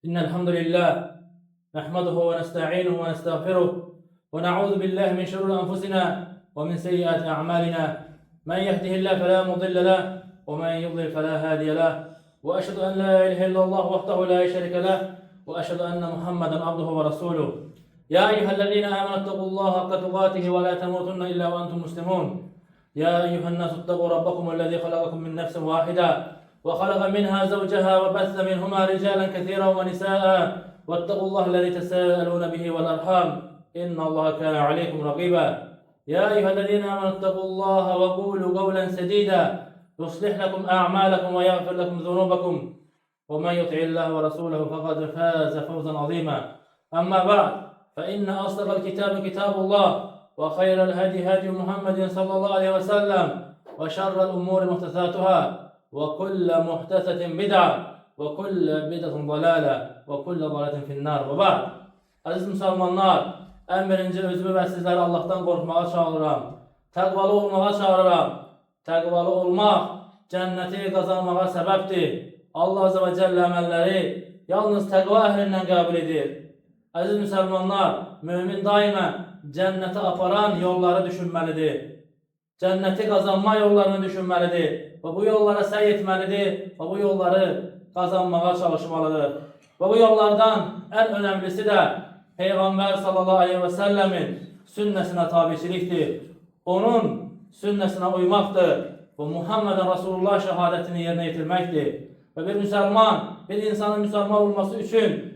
إن الحمد لله نحمده ونستعينه ونستغفره ونعوذ بالله من شرور أنفسنا ومن سيئات أعمالنا. من يهده الله فلا مضل له ومن يضلل فلا هادي له، وأشهد أن لا إله إلا الله وحده لا شريك له، وأشهد أن محمدا عبده ورسوله. يا أيها الذين آمنوا اتقوا الله حق تقاته ولا تموتن إلا وأنتم مسلمون. يا أيها الناس اتقوا ربكم الذي خلقكم من نفس واحدة وخلق منها زوجها وبث منهما رجالا كثيرا ونساء، واتقوا الله الذي تساءلون به والأرحام إن الله كان عليكم رقيبا. يا أيها الذين آمنوا اتقوا الله وقولوا قولا سديدا يصلح لكم أعمالكم ويغفر لكم ذنوبكم، ومن يطع الله ورسوله فقد فاز فوزا عظيما. أما بعد، فإن أصدق الكتاب كتاب الله، وخير الهدي هدي محمد صلى الله عليه وسلم، وشر الأمور محدثاتها، وكل محدثة بدعة، وكل بدعة ضلالة، وكل ضلالة في النار. Ve ba'd. Aziz Müslümanlar, en birinci özümü ve sizleri Allah'tan korkmağa çağırıram. Təqvalı olmağa çağırıram. Təqvalı olmaq cənnəti qazanmağa səbəbdir. Allah Azze ve Celle əməlləri yalnız təqva əhlindən qəbul edir. Aziz Müslümanlar, mümin daima cənnətə aparan yolları düşünməlidir. Cənnəti qazanma yollarını düşünməlidir. Və bu yollara səy etməlidir. Və bu yolları qazanmağa çalışmalıdır. Və bu yollardan en önemlisi de Peygamber sallallahu aleyhi ve sellemin sünnesine tabiçiliktir. Onun sünnesine uymaqdır. Bu Muhammeden Resulullah şehadetini yerine getirmektir. Ve bir Müslüman, bir insanın Müslüman olması için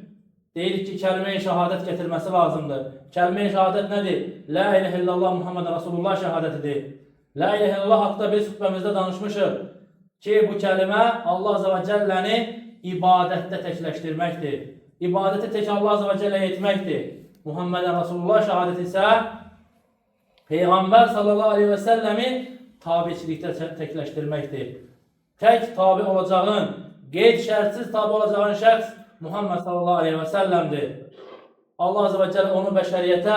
deyirik ki kelime-i şehadet getirmesi lazımdır. Kelime-i şehadet nedir? La ilahe illallah Muhammeden Resulullah şehadetidir. La ilahe illallah hakkında biz hutbemizde danışmışıq ki bu kelime Allah Azze ve Celle'ni ibadette tekleştirmektir. İbadeti tek Allah Azze ve Celle'ye etmektir. Muhammeden Resulullah şehadeti ise Peygamber sallallahu aleyhi ve sellemi tabiçilikte tekleştirmektir. Tek tabi olacağın, qeyd şərtsiz tabi olacağın şəxs Muhammed sallallahu aleyhi ve sellem'dir. Allah Azze ve Celle onu beşeriyete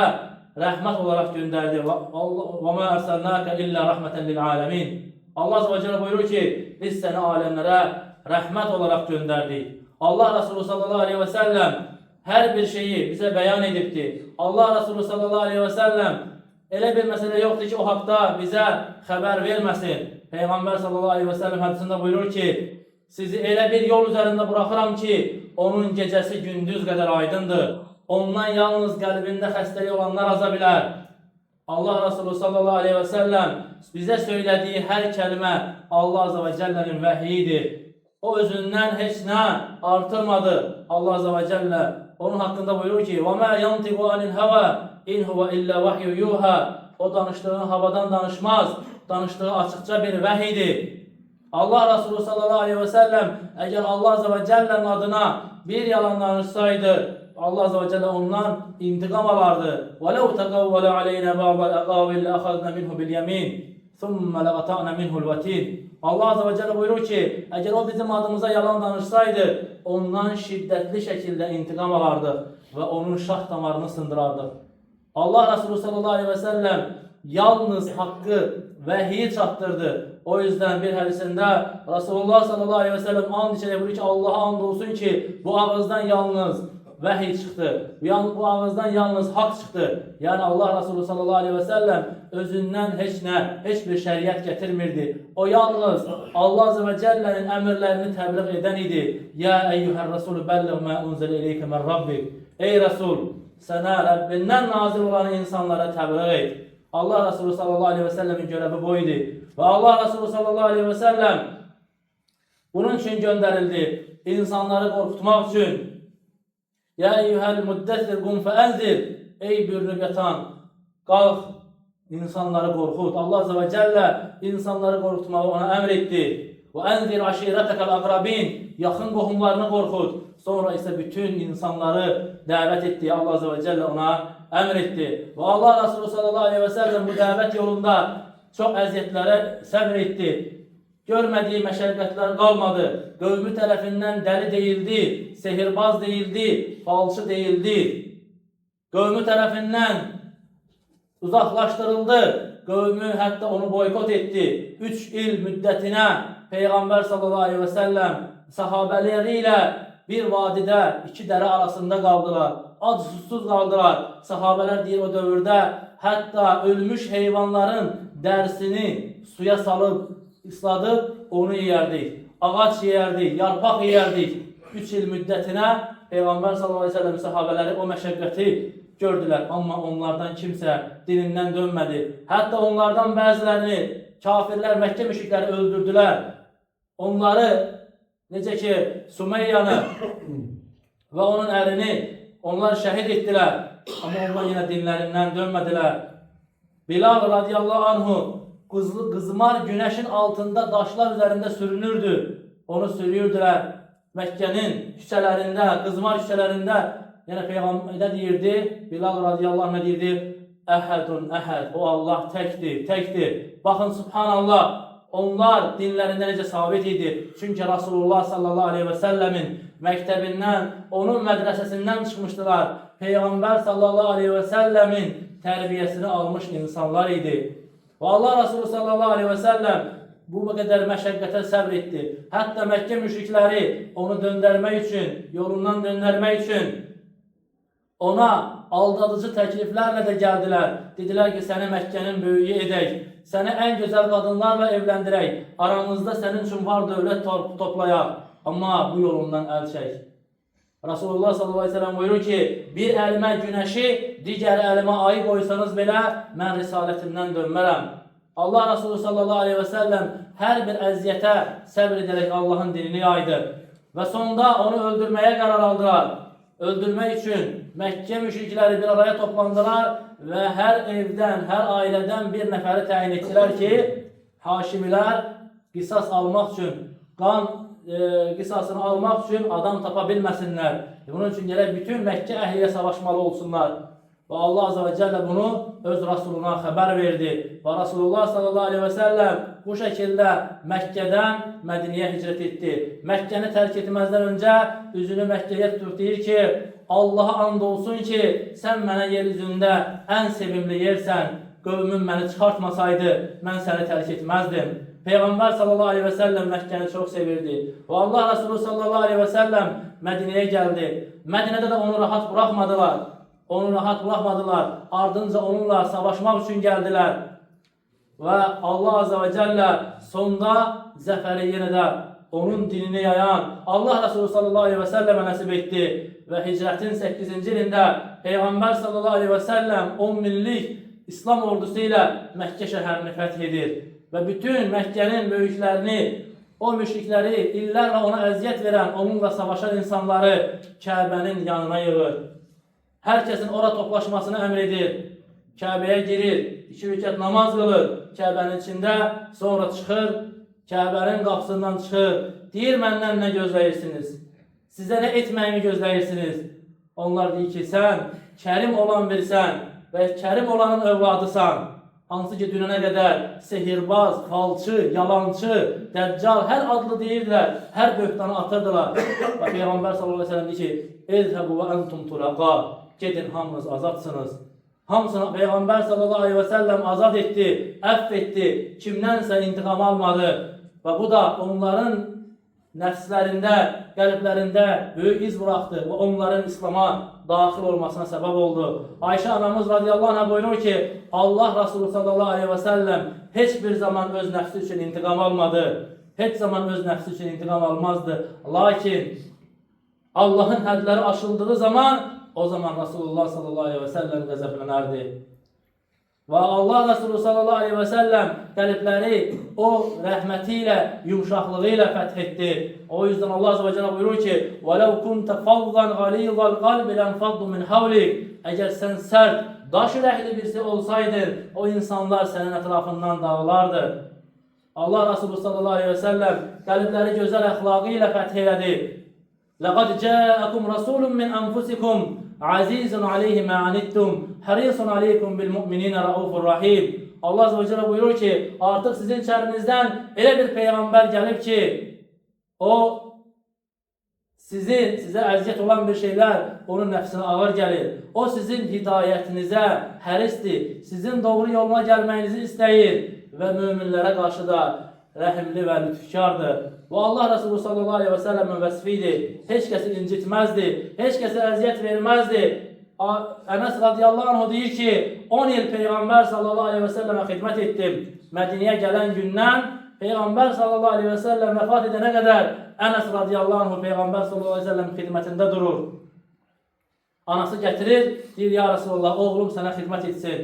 rahmet olarak gönderdi. وَمَا أَرْسَلْنَاكَ إِلَّا رَحْمَةً لِلْعَالَمِينَ. Allah Azze ve Celle buyurur ki biz seni alemlere rahmet olarak gönderdik. Allah Resulü sallallahu aleyhi ve sellem her bir şeyi bize beyan edipti. Allah Resulü sallallahu aleyhi ve sellem elə bir mesele yoktu ki o hakta bize haber vermesin. Peygamber sallallahu aleyhi ve sellem hadisinde buyurur ki sizi elə bir yol üzerinde bırakıram ki onun gecesi gündüz kadar aydındır. Ondan yalnız kalbinde xəstəlik olanlar aza bilər. Allah Resulü sallallahu aleyhi ve sellem bize söylediği her kelime Allah Azze ve Celle'nin vəhiyidir. O özündən heç nə artırmadı. Allah Azze ve Celle onun hakkında buyurur ki وَمَا يَنْتِقُ عَنِ الْهَوَى اِنْ هُوَ اِلَّا وَحْيُ يُوحَى. O danıştığını havadan danışmaz. Danıştığı açıkça bir vəhidir. Allah Resulü sallallahu aleyhi ve sellem eğer Allah Azze ve Celle'nin adına bir yalan danışsaydı Allah Azze ve Celle ondan intikam alardı. وَلَوْ تَقَوَّلَ عَلَيْنَا بَعْضَ الْأَقَاوِلِ لَأَخَذْنَا مِنْهُ بِالْيَمِينِ ثُمَّ لَقَطَعْنَا مِنْهُ الْوَتِينَ. Allah Azze ve Celle buyurur ki eğer o bizim adımıza yalan danışsaydı ondan şiddetli şekilde intikam alardı ve onun şah damarını sındırardı. Allah Resulü sallallahu aleyhi ve sellem yalnız hakkı vahiy çattırdı. O yüzden bir hadisinde Resulullah sallallahu aleyhi ve sellem and içine buyuruyor ki Allah'a and olsun ki bu ağızdan yalnız vahiy çıktı. Bu ağızdan yalnız hak çıktı. Yani Allah Resulü sallallahu aleyhi ve sellem özündən hiçbir şeriat getirmirdi. O yalnız Allah Azze ve Celle'nin emirlerini tebliğ eden idi. Ya eyyuhel Resulü belliğ ma unzile ileyke min Rabbik. Ey Resul, sana Rabbinden nazil olan insanlara tebliğ et. Allah Resulü sallallahu aleyhi ve sellemin görevi buydu. Ve Allah Resulü sallallahu aleyhi ve sellem bunun için gönderildi. İnsanları korkutmak için. Ya eyyuhel muddessir kum feenzir. Ey bürünüp yatan, kalk insanları korkut. Allah Azze ve Celle insanları korkutmayı ona emretti. Ve enzir aşiretekel akrabin. Yakın kohumlarını korkut. Sonra ise bütün insanları davet etti. Allah Azze ve Celle ona emretti. Ve Allah Resulü sallallahu aleyhi ve sellem bu davet yolunda çok eziyetlere sabretti. Görmediği meşakkatler kalmadı. Qövmü tarafından deli değildi, sehirbaz değildi, falçı değildi. Qövmü tarafından uzaklaştırıldı. Qövmü hatta onu boykot etti. 3 il müddetine Peygamber sallallahu aleyhi ve sellem sahabeleriyle bir vadidə iki dərə arasında qaldılar. Ac susuz qaldılar. Sahabələr deyir o dövrdə hətta ölmüş heyvanların dərisini suya salıb, ısladıb onu yeyərdik. Ağac yeyərdik, yarpaq yeyərdik. 3 il müddətinə Peyğəmbər sallallahu əleyhi və səlləm sahabələri o məşəqqəti gördülər. Amma onlardan kimsə dinindən dönmədi. Hətta onlardan bəzilərini kafirlər, Məkkə müşrikləri öldürdülər. Onları, necə ki Sümeyyanı və onun ərini onlar şəhid etdilər. Amma onlar yenə dinlərindən dönmədilər. Bilal radiyallahu anhu qızmar günəşin altında daşlar üzərində sürünürdü. Onu sürüyürdülər. Məkkənin küçələrində, qızmar küçələrində yenə Peyğəmbər deyirdi, Bilal radiyallahu anh deyirdi, Əhədun əhəd, o Allah təkdir, təkdir. Baxın, subhanallah, onlar dinlərində necə sabit idi. Çünki Rasulullah sallallahu aleyhi və səlləmin məktəbindən, onun mədrəsəsindən çıxmışdılar. Peyğəmbər sallallahu aleyhi və səlləmin tərbiyəsini almış insanlar idi. Və Allah Rasulü sallallahu aleyhi və səlləm bu qədər məşəqqətə səbr etdi. Hətta Məkkə müşrikləri onu döndərmək üçün, yolundan döndərmək üçün ona aldadıcı təkliflərlə də gəldilər. Dedilər ki, səni Məkkənin böyüyü edək, səni ən gözəl qadınlarla evləndirək, aramızda sənin üçün var dövlət toplayaq. Amma bu yolundan əl çək. Rasulullah sallallahu aleyhi ve sellem buyurur ki, bir əlimə günəşi, digər əlimə ayı qoysanız belə, mən risalətimdən dönmərəm. Allah Resulü sallallahu aleyhi ve sellem hər bir əziyyətə səbr edərək Allahın dinini yaydı. Və sonda onu öldürməyə qərar aldılar. Öldürmək üçün Məkkə müşrikləri bir araya toplandılar və hər evdən, hər ailədən bir nəfəri təyin etdilər ki, Haşimilər qisas almaq üçün, qan qisasını almaq üçün adam tapa bilməsinlər. Bunun üçün gələk bütün Məkkə əhliyə savaşmalı olsunlar. Və Allah azə və cəllə bunu öz Rasuluna xəbər verdi. Və Rasulullah sallallahu aleyhi və səlləm bu şəkildə Məkkədən Mədiniyə hicrət etdi. Məkkəni tərk etməzdən öncə üzünü Məkkəyə tutub deyir ki, Allaha and olsun ki, sən mənə yer üzündə ən sevimli yersən. Qövmüm məni çıxartmasaydı, mən səni tərk etməzdim. Peyğəmbər sallallahu aleyhi və səlləm Məkkəni çox sevirdi. Və Allah Rasulü sallallahu aleyhi və səlləm Mədiniyə gəldi. Mədinədə də onu rahat buraxmadılar. Onu rahat buraxmadılar. Ardınca onunla savaşmaq üçün gəldilər. Və Allah azə və cəllə sonda zəfəri yenə də onun dinini yayan Allah Resulü sallallahu aleyhi və səlləmə nəsib etdi. Və hicrətin 8-ci ilində Peyğəmbər sallallahu aleyhi və səlləm 10 minlik İslam ordusu ilə Məkkə şəhərini fəth edir. Və bütün Məkkənin böyüklərini, o müşrikləri, illərlə ona əziyyət verən, onunla savaşan insanları Kəbənin yanına yığır. Hər kəsin ora toplaşmasını əmr edir. Kəbəyə girir, 2 rükət namaz qılır Kəbənin içində, sonra çıxır, Kəbənin qapısından çıxır. Deyir, məndən nə gözləyirsiniz? Sizə nə etməyimi gözləyirsiniz? Onlar deyir ki, sən kərim olan birsən və kərim olanın övladısan. Hansı ki, dünənə qədər sehirbaz, falçı, yalancı, dəccal, hər adlı deyirdilər, hər böhtanı atırdılar. Və Peyğəmbər sallallahu aleyhi ve sellem deyir ki, "Ezhebu və entum tulaqa." Gedin, hamınız azadsınız. Hamısını Peyğəmbər sallallahu aleyhi ve sellem azad etdi, əff etdi, kimdənsə intiqam almadı. Və bu da onların nəfslərində, qəlblərində böyük iz buraxdı və onların İslam'a daxil olmasına səbəb oldu. Ayşə anamız radiyallahu anh buyurur ki, Allah Resulü sallallahu aleyhi ve sellem heç bir zaman öz nəfsi üçün intiqam almadı. Heç zaman öz nəfsi üçün intiqam almazdı. Lakin Allahın hədləri aşıldığı zaman, o zaman Resulullah sallallahu aleyhi ve sellem qəzəblənərdi. Və Allah Resulü sallallahu aleyhi ve sellem qəlbləri o rəhməti ilə, yumuşaqlığı ilə fəth etdi. O yüzden Allah azze ve celle buyurur ki, وَلَوْ كُنْتَ فَضًّا غَلِيظَ الْقَلْبِ لَنْفَضُّ مِنْ حَوْلِكَ. Əgər sən sərt, daş ürəkli birisi olsaydın, o insanlar sənin ətrafından dağılardı. Allah Resulü sallallahu aleyhi ve sellem qəlbləri gözəl əxlaqı ilə fəth elədi. لَقَدْ جَاءَكُمْ رَسُولٌ مِنْ أَنْفُسِكُمْ عَزِيزٌ عَلَيْهِ مَا عَنِتُّمْ حَرِيصٌ عَلَيْكُمْ بِالْمُؤْمِنِينَ رَؤُوفٌ رَحِيمٌ. Allah azze ve celle buyurur ki, artık sizin içərinizdən elə bir peyğəmbər gəlib ki, o sizə əziyyət olan bir şeylər onun nəfsinə ağır gəlir. O sizin hidayətinizə hərisdir, sizin doğru yoluna gəlməyinizi istəyir və möminlərə qarşı da rəhimli və lütfkardır. Bu Allah Resulü sallallahu aleyhi və səlləmin vəsifidir. Heç kəsi incitməzdi, heç kəsə əziyyət verməzdi. Ənəs radiyallahu anh deyir ki, 10 il Peyğəmbər sallallahu aleyhi və səlləmə xidmət etdim. Mədiniyə gələn gündən Peyğəmbər sallallahu aleyhi və səlləm vəfat edənə qədər Ənəs radiyallahu anh Peyğəmbər sallallahu aleyhi və səlləm xidmətində durur. Anası gətirir, deyir, ya Resulullah, oğlum sənə xidmət etsin.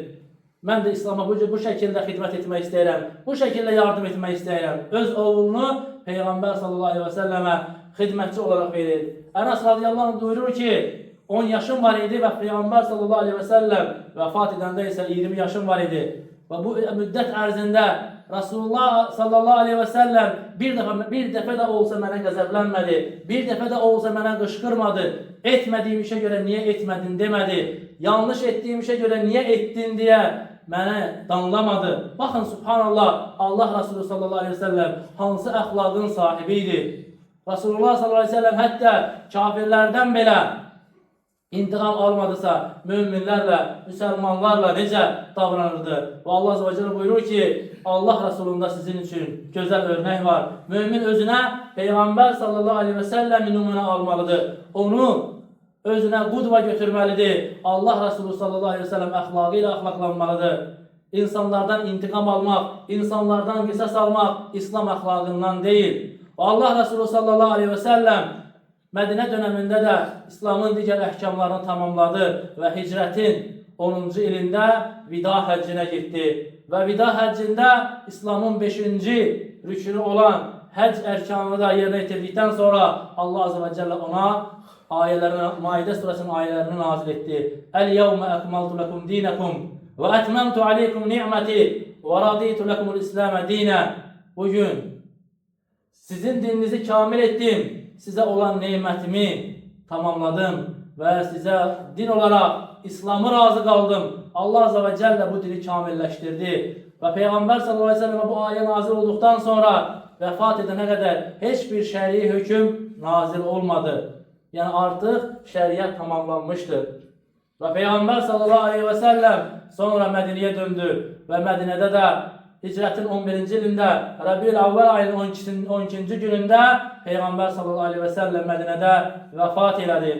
Mən də İslam'a bu şəkildə xidmət etmək istəyirəm, bu şəkildə yardım etmək istəyirəm. Öz oğlunu Peyğəmbər sallallahu aleyhi və səlləmə xidmətçi olaraq verir. Ənəs radiyallahu anh buyurur ki, 10 yaşım var idi və Peyğəmbər sallallahu aleyhi və səlləm vəfat edəndə isə 20 yaşım var idi. Və bu müddət ərzində Rasulullah sallallahu aleyhi və səlləm bir dəfə də olsa mənə qəzəblənmədi, bir dəfə də olsa mənə qışqırmadı, etmədiyim işə görə niyə etmədin demədi, yanlış etdiyim işə görə niyə etdin deyə mənə danlamadı. Baxın, subhanallah, Allah Resulü sallallahu aleyhi və səlləm hansı əxlaqın sahibi idi. Rasulullah sallallahu aleyhi və səlləm hətta kafirlərdən belə İntiqam almadısa, müminlərlə, müsəlmanlarla necə davranırdı? Və Allah Azze ve Celle buyurur ki, Allah Resulündə sizin üçün gözəl örnek var. Mümin özünə Peyğəmbər sallallahu aleyhi və səlləm nümunə almalıdır. Onu özünə qudva götürməlidir. Allah Resulü sallallahu aleyhi və səlləm əxlaqı ilə əxlaqlanmalıdır. İnsanlardan intiqam almaq, insanlardan qisas almaq İslam əxlaqından deyil. Və Allah Resulü sallallahu aleyhi və səlləm Mədinə dönəmində də İslamın digər əhkamlarını tamamladı və hicrətin 10-cu ilində vida həccinə getdi. Və vida həccində İslamın 5-ci rükünü olan həcc ərkanını da yerinə yetirdikdən sonra Allah Azze ve Celle ona Maidə surəsinin ayələrini nazil etdi. Əl-yevmə əkmaltu ləkum dinəkum və ətməmtu aleykum ni'məti və raditu ləkumul İsləmə dinə. Bugün sizin dininizi kamil etdim. Sizə olan neymətimi tamamladım və sizə din olaraq İslamı razı qaldım. Allah Azze ve Celle bu dini kamilləşdirdi. Və Peyğəmbər sallallahu aleyhi ve sellem bu ayə nazil olduqdan sonra vəfat edənə qədər heç bir şəri hökm nazil olmadı. Yəni artıq şəriət tamamlanmışdır. Və Peyğəmbər sallallahu aleyhi ve sellem sonra Mədiniyə döndü və Mədinədə də Hicrətin 11-ci ilində Rəbiül Əvvəl ayının 12-ci günündə Peyğəmbər sallallahu aleyhi və səlləm Mədinədə vəfat elədi.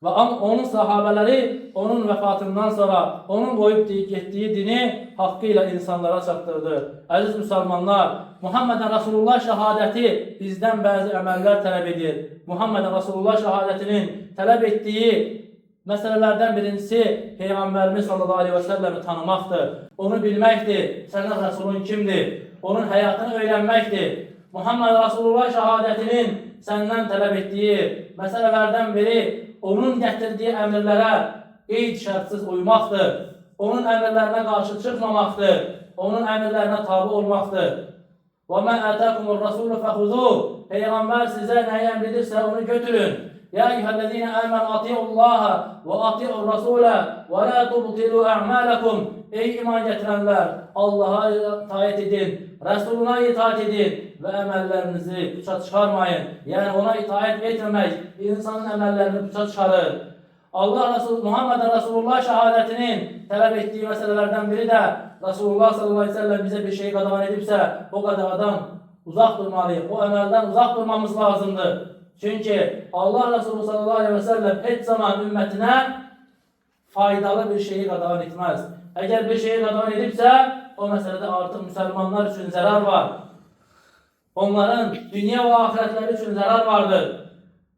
Və onun sahabələri onun vəfatından sonra onun qoyub getdiyi dini haqqı ilə insanlara çatdırdı. Əziz müsəlmanlar, Muhammedən Rasulullah şəhadəti bizdən bəzi əməllər tələb edir. Muhammedən Rasulullah şəhadətinin tələb etdiyi məsələlərdən birincisi Peyğəmbərimiz sallallahu aleyhi və səlləmi tanımaqdır. Onu bilməkdir, sənin Rasulun kimdir? Onun həyatını öyrənməkdir. Muhammed Rasulullah şəhadətinin səndən tələb etdiyi məsələlərdən biri onun gətirdiyi əmrlərə qeyd şərtsiz uymaqdır. Onun əmrlərinə qarşı çıxmamaqdır. Onun əmrlərinə tabi olmaqdır. وَمَا أَتَاكُمُ الرَّسُولُ فَخُذُوهُ Peyğəmbər sizə nəyi əmr edirsə onu götürün. يا أيها الذين آمنوا أطيعوا الله وأطيعوا الرسول ولا تبطلوا أعمالكم. Ey iman gətirənlər, Allah'a itaat edin, Resuluna itaat edin və əməllərinizi puça çıxarmayın. Yəni ona itaat etməmək insanın əməllərini puça çıxarır. Allah Resulü Muhammed Rasulullah şəhadətinin tələb etdiyi məsələlərdən biri də Rasulullah sallallahu aleyhi ve sellem bizə bir şey qadağan edibsə, o qadağadan uzaq durmalıyıq, o əməldən uzaq durmamız lazımdır. Çünki Allah Resulü sallallahu aleyhi ve sellem heç zaman ümmətinə faydalı bir şeyi qadağan etməz. Əgər bir şeyi qadağan edibsə, o məsələdə artıq müsəlmanlar üçün zərər var. Onların dünya və axirətləri üçün zərər vardır.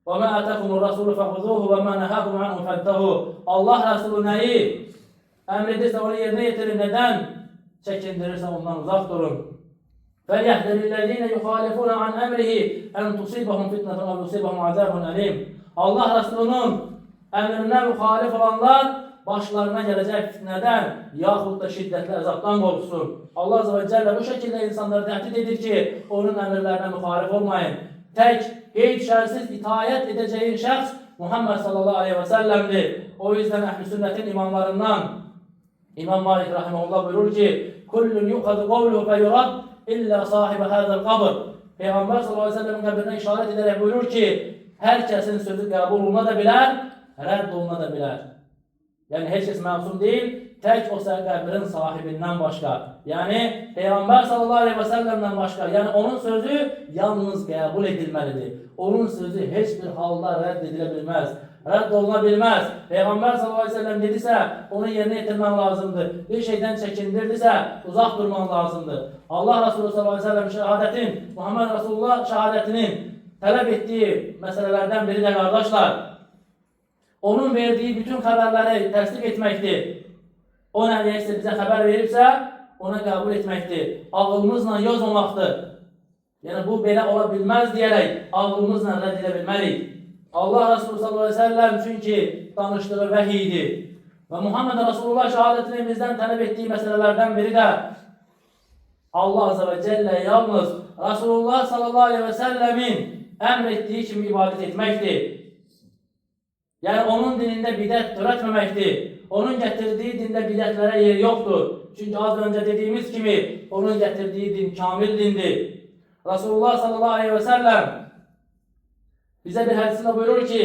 وَمَا أَتَكُمُ الرَّسُولُ فَخُذُوهُ وَمَا نَهَاكُمْ عَنْهُ فَانْتَهُوا Allah Resulü nəyi əmr edirsə onu yerinə yetirin. Nədən çəkindirirsə ondan uzaq durun. فَلْيَحْذَرِ الَّذِينَ يُخَالِفُونَ عَنْ أَمْرِهِ أَنْ تُصِيبَهُمْ فِتْنَةٌ أَوْ يُصِيبَهُمْ عَذَابٌ أَلِيمٌ Allah Resulü'nün əmrinə müxalif olanlar başlarına gələcək fitnədən yaxud da şiddətli əzabdan qorxsun. Allah Azze ve Celle bu şəkildə insanları təhdid edir ki, onun əmrlərinə müxalif olmayın. Tək, qeyd şərsiz itaət edəcəyin şəxs Muhammed sallallahu aleyhi ve sellem'dir. O yüzden Əhl-i Sünnətin imamlarından İmam Malik rahimehullah buyurur ki, kullun yuqadu qavluhu fe yurad illa sahibi hazal qabr. Peyğəmbər sallallahu aleyhi ve sellem'in qəbrinə işarət edərək buyurur ki, hər kəsin sözü qəbul oluna da bilər, rədd oluna da bilər. Yəni heç kəs məsum deyil, tek o qəbrin sahibindən başqa, yəni Peyğəmbər sallallahu aleyhi və səlləmdən başqa, yəni onun sözü yalnız qəbul edilməlidir. Onun sözü heç bir halda rədd edilə bilməz, rədd oluna bilməz. Peyğəmbər sallallahu aleyhi və səlləm dedisə, onu yerinə yetirmək lazımdır. Bir şeydən çəkindirdisə, uzaq durmaq lazımdır. Allah Resulü sallallahu aleyhi və səlləm şəhadətin, Muhammed Resulullah şəhadətinin tələb etdiyi məsələlərdən biri də qardaşlar, onun verdiyi bütün xəbərləri təsdiq etməkdir. O nəyəsə bizə xəbər veribsə, ona qəbul etməkdir. Ağlımızla yazmamaqdır. Yəni bu belə ola bilməz deyərək ağlımızla rədd edə bilmərik. Allah Resulü sallallahu aleyhi ve sellem çünki danışdığı vəhiy idi. Və Muhammed Resulullah şəhadətini bizdən tələb etdiyi məsələlərdən biri də Allah Azze ve Celle yalnız Resulullah sallallahu aleyhi ve sellemin əmr etdiyi kimi ibadət etməkdir. Yəni onun dinində bidət törətməməkdir. Onun gətirdiyi dində bidətlərə yer yoxdur. Çünki az öncə dediyimiz kimi onun gətirdiyi din kamil dindir. Resulullah sallallahu aleyhi ve sellem bize bir hadisinde buyurur ki: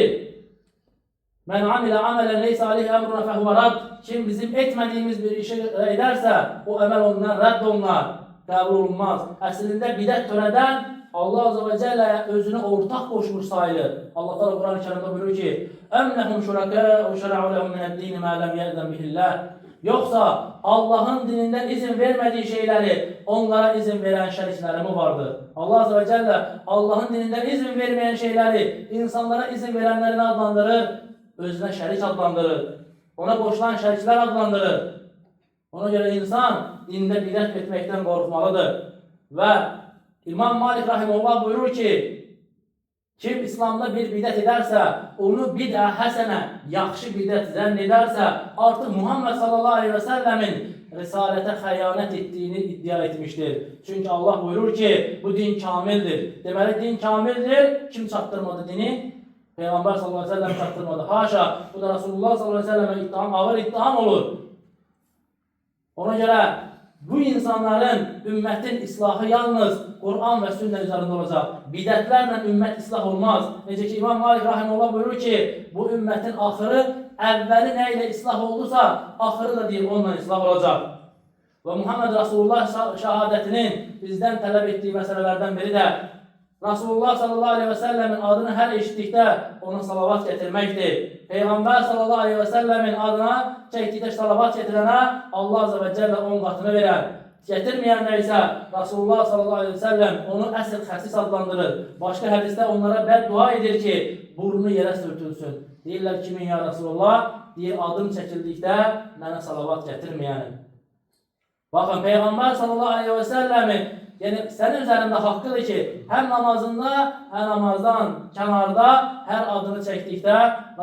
"Men amile amelen leysa aleyhi emruna fehuve rad." Kim bizim etmediğimiz bir işi ederse o emel ondan rədd olunar, qəbul olunmaz. Əslində bidət törədən Allah Azze ve Celle özünü ortak koşmuş sayılır. Allah Teala Kur'an-ı Kerim'de buyuruyor ki: "Em lehum şurakâ ve şera'u lehum mined-dîn mâ lem ye'zen bihillah." Yoksa Allah'ın dininden izin vermediği şeyleri onlara izin veren şerikleri mi vardır? Allah Azze ve Celle Allah'ın dininden izin vermeyen şeyleri insanlara izin verenlerini adlandırır, özüne şerik adlandırır. Ona koşulan şerikler adlandırır. Ona göre insan dinde bidət etmekten korkmalıdır. Ve İmam Malik Rahimullah buyurur ki, kim İslamda bir bidət ederse, onu bid'a həsənə, yaxşı bidət zənn ederse, artık Muhammed sallallahu aleyhi ve sellemin risalete xəyanət ettiğini iddia etmiştir. Çünkü Allah buyurur ki, bu din kamildir. Deməli, din kamildir. Kim çatdırmadı dini? Peygamber sallallahu aleyhi ve sellem çatdırmadı. Haşa, bu da Resulullah sallallahu aleyhi ve selleme ittiham, ağır ittiham olur. Ona göre bu insanların ümmetin islahı yalnız Kur'an ve sünnet üzerinde olacak. Bidətlərlə ümmət islah olmaz. Necə ki İmam Malik Rahimullah buyurur ki, bu ümmetin ahırı evveli neyle islah olduysa, ahırı da deyil onunla islah olacak. Ve Muhammed Resulullah şəhadətinin bizden tələb ettiği məsələlərdən biri de Resulullah sallallahu aleyhi ve sellemin adını her eşittikdə ona salavat getirmektir. Peygamber sallallahu aleyhi ve sellemin adına çəkdikdə salavat getirənə Allah Azze ve Celle 10 qatını verər. Getirməyənlər isə Resulullah sallallahu aleyhi ve sellem onu əsl xəsis adlandırır. Başka hədisdə onlara bəddua edir ki, burnu yerə sürtülsün. Deyirlər kimin ya Resulullah? Deyir adım çəkildikdə mənə salavat getirməyənim. Bakın Peygamber sallallahu aleyhi ve sellemin yani senin üzerinde hakkıdır ki hem namazında hem namazdan kenarda her adını çektikte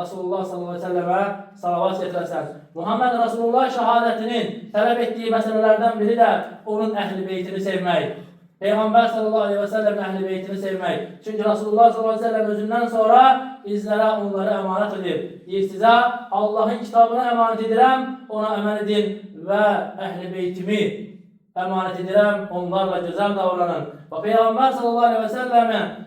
Resulullah sallallahu aleyhi ve selleme salavat getiresen. Muhammed Resulullah şehadetinin talep ettiği meselelerden biri de onun ehli beytini sevmek. Peygamber sallallahu aleyhi ve sellem ehli beytini sevmek. Çünkü Resulullah sallallahu aleyhi ve sellem özünden sonra bizlere onları emanet edip. Deyir size Allah'ın kitabına emanet edirəm, ona əməl edin ve ehli beytimi emanet edirəm, onlarla güzel davranın. Ve Peygamber sallallahu aleyhi ve selleme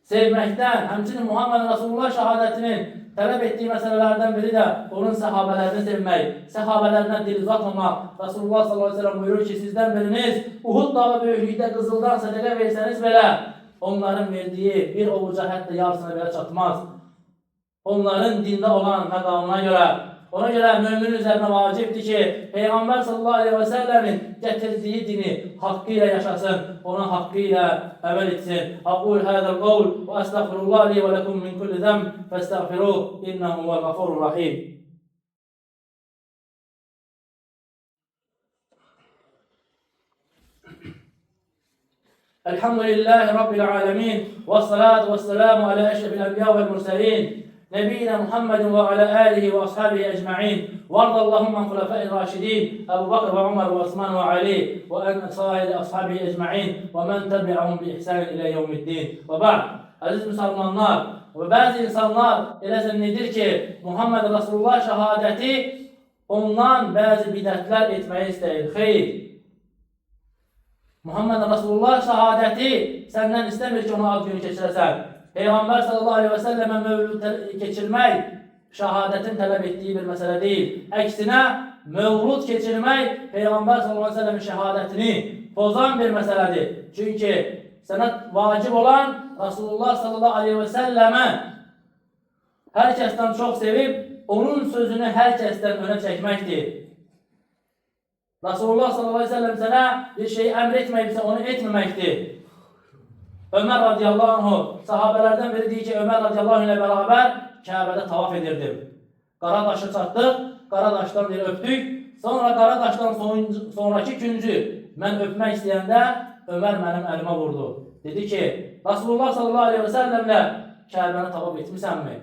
sevmekten, həmçinin Muhammed Resulullah şehadetinin talep ettiği meselelerden biri de onun sahabelerini sevmek, sahabelerine dil uzatmamak. Resulullah sallallahu aleyhi ve sellem buyurur ki sizden biriniz Uhud dağı büyüklükte kızıldan sadaka verseniz bile onların verdiği bir ovuca hatta yarısına bile çatmaz. Onların dinde olan məqamına göre. Ona göre müminin üzerine vaciptir ki Peygamber sallallahu aleyhi ve sellemin getirdiği dini hakkıyla yaşasın, ona hakkıyla əməl etsin. Aqul hadal qawl ve estağfirullah li ve lekum min kulli zam festağfiruh innehu huvel gafurur rahim. Elhamdülillahi rabbil alamin ve salatu vesselamu ala eşrefil enbiya vel murselin. نبينا محمد وعلى آله وأصحابه أجمعين وارض اللهم عن خلفاء الراشدين أبو بكر وعمر وعثمان وعلي وأن سائر أصحابه أجمعين ومن تبعهم بإحسان إلى يوم الدين وبعد. Aziz Müslümanlar ve bazı insanlar elə zənnedir ki Muhammed Resulullah şəhadəti ondan bazı bidətlər etməyi istəyir. Xeyr. Muhammed Resulullah şəhadəti səndən istəmir ki ona ad günü keçirəsən. Peygamber sallallahu aleyhi ve selleme mevlud geçirmek şehadetin talep ettiği bir mesele değil. Eksine mevlud keçirmək Peyğəmbər sallallahu aleyhi ve sellemin şəhadətini pozan bir məsələdir. Çünki sənə vacib olan Rasulullah sallallahu aleyhi ve sellemə hər kəsdən çox sevib, onun sözünü hər kəsdən önə çəkməkdir. Rasulullah sallallahu aleyhi ve sellem sənə bir şeyi əmr etməyibsə, onu etməməkdir. Ömer radiyallahu anhu, sahabelerden biri deyir ki, Ömer radiyallahu anh ile beraber Kabe'de tavaf edirdim. Qaradaşı çatdıq, Qaradaşdan bir öpdük. Sonra Qaradaşdan sonraki güncü mən öpmək istəyəndə Ömer mənim əlimə vurdu. Dedi ki, Rasulullah sallallahu aleyhi ve sellemlə Kabe'ni tavaf etmisənmi?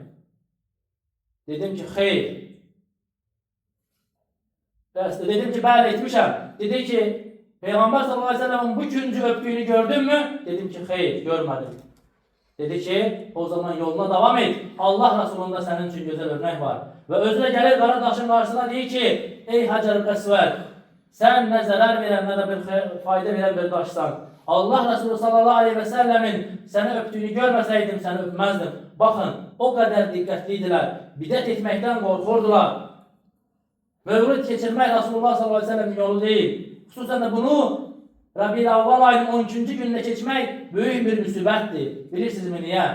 Dedim ki, xeyr. Dedim ki, bəli etmişəm. Dedi ki, Peygamber sallallahu aleyhi ve sellem'in bu güncü öptüğünü gördün mü? Dedim ki hayır, görmedim. Dedi ki o zaman yoluna devam et. Allah Resulü'nde senin için güzel örnek var. Ve özüne gelir Qaradaşın karşısına deyir ki ey Hacer-ül Əsvəd, sen ne zarar veren ne de bir fayda veren bir daşsan. Allah Resulü sallallahu aleyhi ve sellemin seni öptüğünü görmeseydim seni öpmezdim. Bakın o kadar dikkatliydiler. Bidat etmekten korkurdular. Mevlid keçirmek Resulullah sallallahu aleyhi ve sellemin yolu değil. Xüsusən də bunu Rabi'l Avval ayının 12-ci günündə keçmək böyük bir müsibətdir. Bilirsinizmi niyə?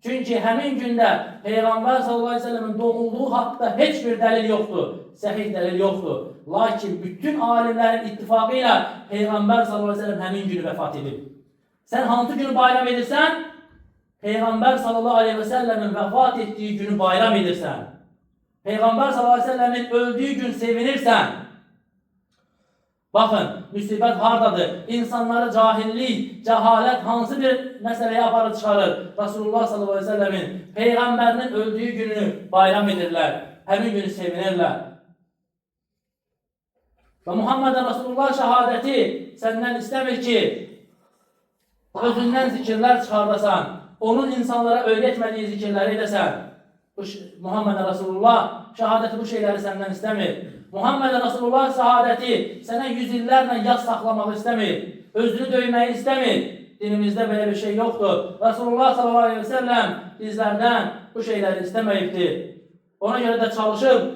Çünki həmin gündə Peyğəmbər sallallahu aleyhi ve sellemin doğulduğu haqqda heç bir dəlil yoxdur. Səhih dəlil yoxdur. Lakin bütün alimlərin ittifaqı ilə Peyğəmbər sallallahu aleyhi ve sellem həmin günü vəfat edib. Sən hansı günü bayram edirsən? Peyğəmbər sallallahu aleyhi ve sellemin vəfat etdiyi günü bayram edirsən. Peyğəmbər sallallahu aleyhi ve sellemin öldüyü gün sevinirsən. Bakın, müsibət hardadır? İnsanları cahillik, cehalet hansı bir məsələyə aparıb çıxarır? Rasulullah sallallahu aleyhi ve sellemin Peyğəmbərinin öldüyü günü bayram edirlər. Həmin günü sevinirlər. Və Muhammed Rasulullah şəhadəti səndən istəmir ki, özündən zikirlər çıxardasan, onun insanlara öyrətmədiyi zikirləri edəsən. Muhammed Rasulullah şəhadəti bu şeyləri səndən istəmir. Muhammed Rasulullah şəhadəti sənə yüzillərlə yas saxlamaq istəmir. Özünü döyməyi istəmir. Dinimizdə belə bir şey yoxdur. Rasulullah sallallahu aleyhi ve sellem bizlərdən bu şeyləri istəməyibdir. Ona görə də çalışıb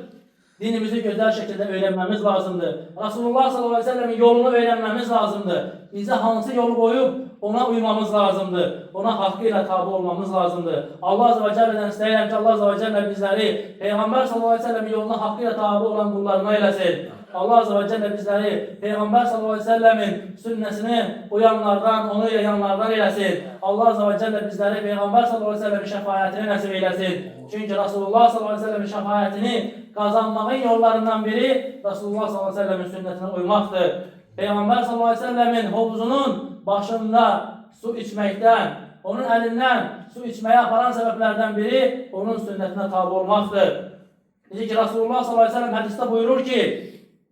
dinimizi gözəl şəkildə öyrənməmiz lazımdır. Rasulullah sallallahu aleyhi ve sellemin yolunu öyrənməmiz lazımdır. Bizə hansı yolu qoyub ona uymamız lazımdır. Ona haqqıyla tabi olmamız lazımdır. Allah azze ve celle'den istəyirəm ki, Allah azze ve celle bizləri Peyğəmbər sallallahu aleyhi ve sellemin yoluna haqqıyla tabi olan qullarına eləsin. Allah azze ve celle bizləri Peyğəmbər sallallahu aleyhi ve sellemin sünnəsini uyanlardan, onu yayanlardan eləsin. Allah azze ve celle bizləri Peyğəmbər sallallahu aleyhi ve sellemin şəfayətini nəsib eləsin. Çünki Rasulullah sallallahu aleyhi ve sellemin şəfayətini kazanmağın yollarından biri Rasulullah sallallahu aleyhi ve sellemin sünnətinə uymaqdır. Peyğəmbər sallallahu aleyhi ve sellemin hovuzunun başında su içməkdən, onun əlindən su içməyə aparan səbəblərdən biri onun sünnətinə tabi olmaqdır. Necə ki Rasulullah sallallahu aleyhi ve sellem hədisdə buyurur ki,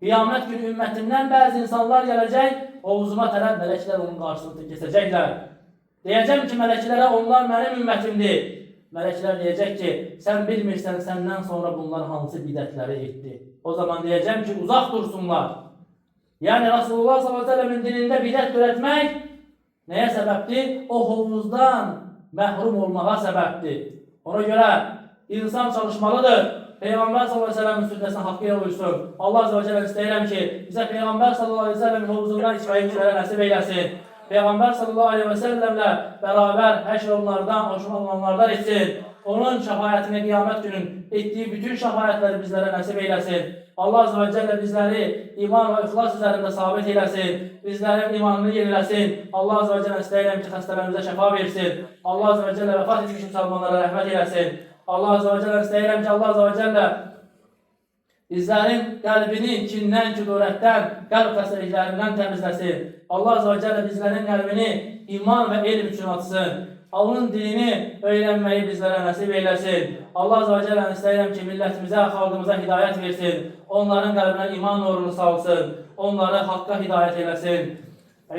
qiyamət günü ümmətindən bəzi insanlar gələcək, hovuzuma tərəf mələklər onun qarşısında keçəcəklər. Deyəcəm ki, mələklərə onlar mənim ümmətimdir. Mələklər deyəcək ki, sən bilmirsən səndən sonra bunlar hansı bidətləri etdi. O zaman deyəcəm ki, uzaq dursunlar. Yani Rasulullah sallallahu aleyhi ve sellemin dinində bidət törətmək nəyə səbəbdir? O hovuzdan məhrum olmağa səbəbdir. Ona görə insan çalışmalıdır. Peyğəmbər sallallahu aleyhi ve sellemin sünnəsinə haqqıyla uysun. Allah azze ve celle istəyirəm ki, bizə Peyğəmbər sallallahu aleyhi ve sellemin hovuzundan içməyi bizlərə nəsib eyləsin. Peyğəmbər sallallahu aleyhi ve sellemlə beraber həşr olunlardan, hoşuma olanlardan etsin. Onun şəfayətini qiyamət günün etdiyi bütün şəfayətləri bizlərə nəsib eyləsin. Allah azze ve celle bizləri iman ve ixlas üzərində sabit eyləsin. Bizlərin imanını yeniləsin. Allah azze ve celle istəyirəm ki, xəstələrimizə şəfa versin. Allah azze ve celle vəfat etmiş müsəlmanlara rəhmət eyləsin. Allah azze ve celle istəyirəm ki, Allah azze ve celle bizlərin qəlbini kindən, kudurətdən, qəlb xəstəliklərindən təmizləsin. Allah azze ve celle bizlərin qəlbini iman və elm üçün açsın. Onun dinini öyrənməyi bizlərə nəsib eyləsin. Allah azze ve celle istəyirəm ki, millətimizə, xalqımıza hidayət versin. Onların qəlbinə iman nurunu salsın. Onları haqqa hidayət eyləsin.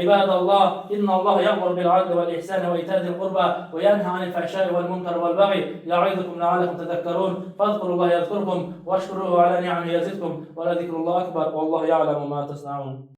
İbadallah, innallah ya'muru bil adli vel ihsani ve ita'zil qurba ve yenha anil fahşai vel munkar vel baghi ya'idukum la'allakum tezekkerun. Fazkurullaha yezkurkum veşkuruhu ala ni'amihi yazidkum ve la zikrullahi akbar. Vallahu ya'lemu ma tasna'un.